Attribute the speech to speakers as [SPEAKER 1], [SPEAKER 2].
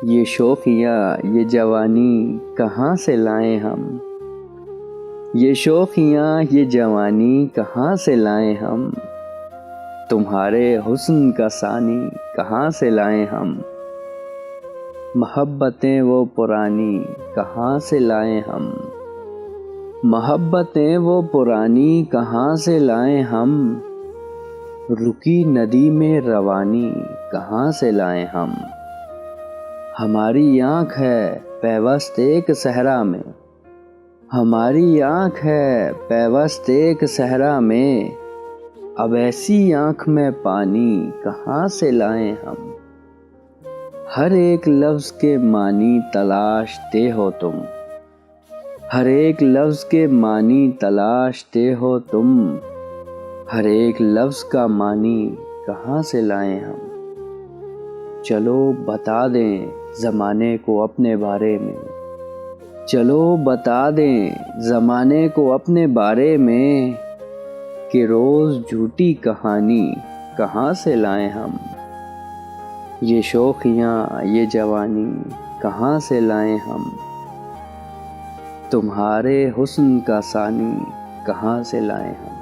[SPEAKER 1] یہ شوخیاں یہ جوانی کہاں سے لائیں ہم، یہ شوخیاں یہ جوانی کہاں سے لائیں ہم، تمہارے حسن کا ثانی کہاں سے لائیں ہم، محبتیں وہ پرانی کہاں سے لائیں ہم، محبتیں وہ پرانی کہاں سے لائیں ہم، رکی ندی میں روانی کہاں سے لائیں ہم، ہماری آنکھ ہے پیوست ایک صحرا میں، ہماری آنکھ ہے پیوست ایک صحرا میں، اب ایسی آنکھ میں پانی کہاں سے لائیں ہم، ہر ایک لفظ کے معنی تلاشتے ہو تم، ہر ایک لفظ کے معنی تلاشتے ہو تم، ہر ایک لفظ کا معنی کہاں سے لائیں ہم، چلو بتا دیں زمانے کو اپنے بارے میں، چلو بتا دیں زمانے کو اپنے بارے میں، کہ روز جھوٹی کہانی کہاں سے لائیں ہم، یہ شوخیاں یہ جوانی کہاں سے لائیں ہم، تمہارے حسن کا ثانی کہاں سے لائیں ہم۔